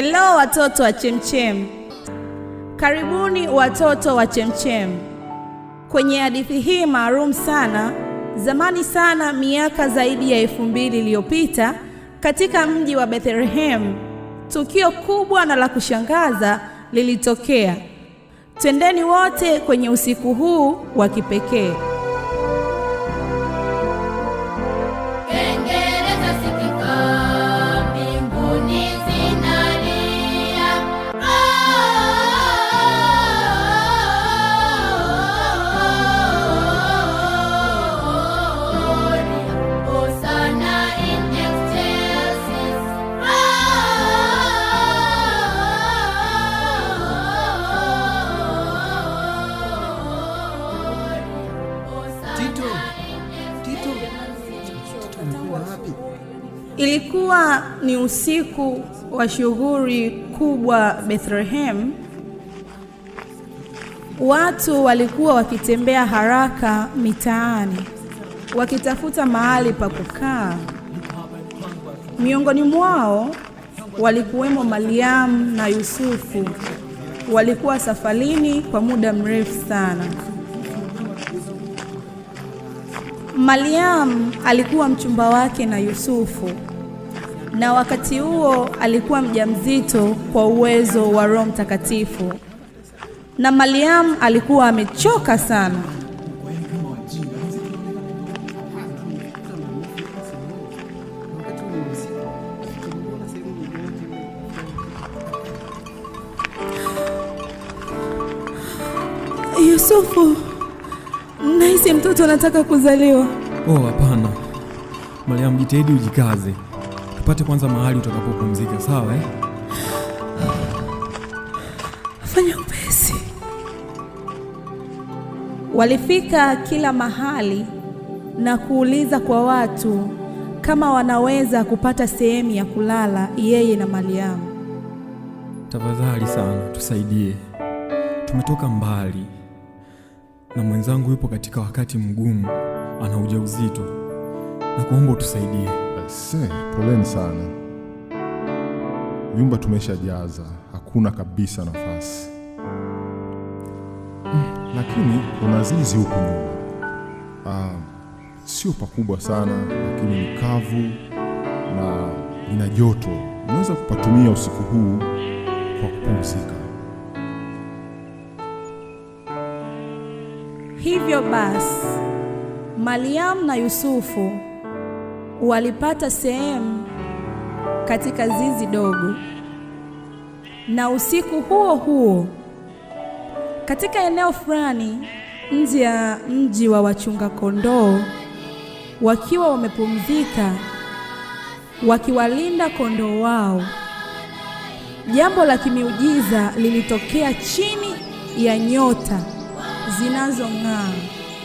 Hello watoto wa Chemchem. Karibuni watoto wa Chemchem. Kwenye hadithi hii maalum sana, zamani sana, miaka zaidi ya 2000 iliyopita, katika mji wa Bethlehem, tukio kubwa na la kushangaza lilitokea. Twendeni wote kwenye usiku huu wa kipekee. Ilikuwa ni usiku wa shughuli kubwa Bethlehem. Watu walikuwa wakitembea haraka mitaani wakitafuta mahali pa kukaa. Miongoni mwao walikuwemo Mariamu na Yusufu. Walikuwa safarini kwa muda mrefu sana. Mariamu alikuwa mchumba wake na Yusufu, na wakati huo alikuwa mjamzito kwa uwezo wa Roho Mtakatifu, na Mariamu alikuwa amechoka sana. Yusufu, nahisi mtoto anataka kuzaliwa. Oh, hapana. Mariamu, jitahidi ujikaze. Tupate kwanza mahali utakapopumzika, sawa eh? Fanya upesi. Walifika kila mahali na kuuliza kwa watu kama wanaweza kupata sehemu ya kulala yeye na Mariamu. Tafadhali sana, tusaidie. Tumetoka mbali na mwenzangu yupo katika wakati mgumu, ana ujauzito. Na kuomba utusaidie. Poleni sana. Vyumba tumeshajaza, hakuna kabisa nafasi. Lakini kuna zizi huko nyuma. Sio pakubwa sana, lakini ni kavu na ina joto. Unaweza kupatumia usiku huu kwa kupumzika. Hivyo basi, Mariamu na Yusufu walipata sehemu katika zizi dogo. Na usiku huo huo, katika eneo fulani nje ya mji wa wachunga kondoo, wakiwa wamepumzika wakiwalinda kondoo wao, jambo la kimiujiza lilitokea chini ya nyota zinazong'aa.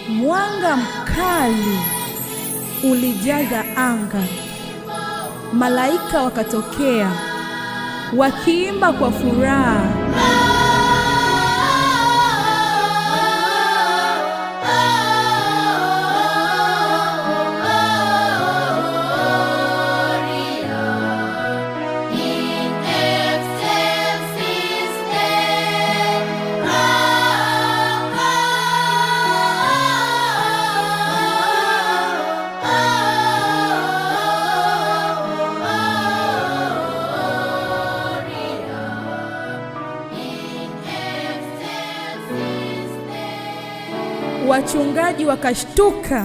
Mwanga mkali ulijaza anga. Malaika wakatokea wakiimba kwa furaha. Wachungaji wakashtuka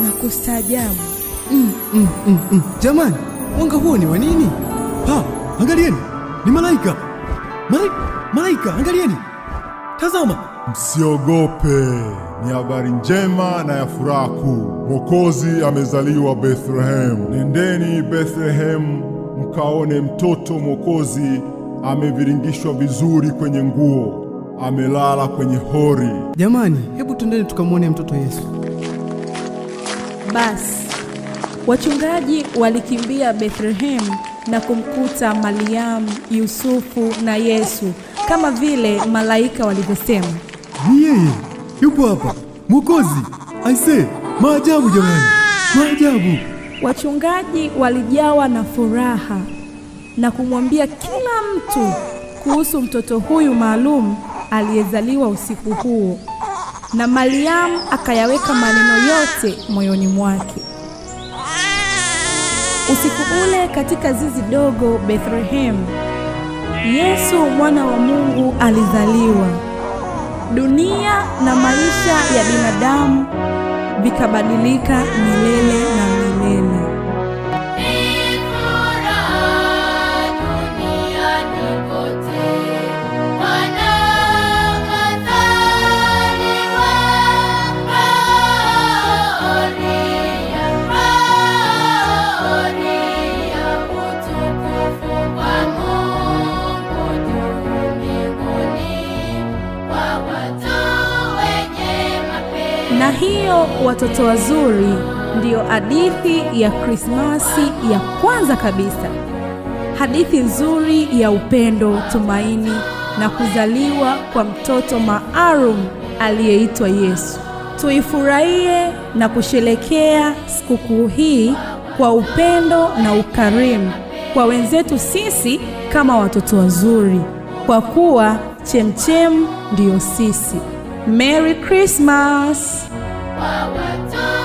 na kustaajabu. Jamani, mwanga huo ni wa nini? Angalieni, ni malaika. Malaika, angalieni. Tazama. Msiogope, ni habari njema na ya furaha kuu. Mwokozi amezaliwa Bethlehem. Nendeni Bethlehem mkaone mtoto Mwokozi ameviringishwa vizuri kwenye nguo. Amelala kwenye hori. Jamani, hebu twendeni tukamwone mtoto Yesu. Basi wachungaji walikimbia Bethlehem na kumkuta Mariamu, Yusufu na Yesu kama vile malaika walivyosema. Ni yeye, yupo hapa, Mwokozi. Aisee, maajabu jamani, maajabu. Wachungaji walijawa na furaha na kumwambia kila mtu kuhusu mtoto huyu maalum aliyezaliwa usiku huo, na Mariamu akayaweka maneno yote moyoni mwake. Usiku ule katika zizi dogo Bethlehem, Yesu mwana wa Mungu alizaliwa. Dunia na maisha ya binadamu vikabadilika milele na milele. Na hiyo watoto wazuri ndiyo hadithi ya Krismasi ya kwanza kabisa. Hadithi nzuri ya upendo, tumaini na kuzaliwa kwa mtoto maalum aliyeitwa Yesu. Tuifurahie na kusherekea sikukuu hii kwa upendo na ukarimu kwa wenzetu sisi kama watoto wazuri, kwa kuwa chemchem ndiyo sisi. Merry Christmas! Watoto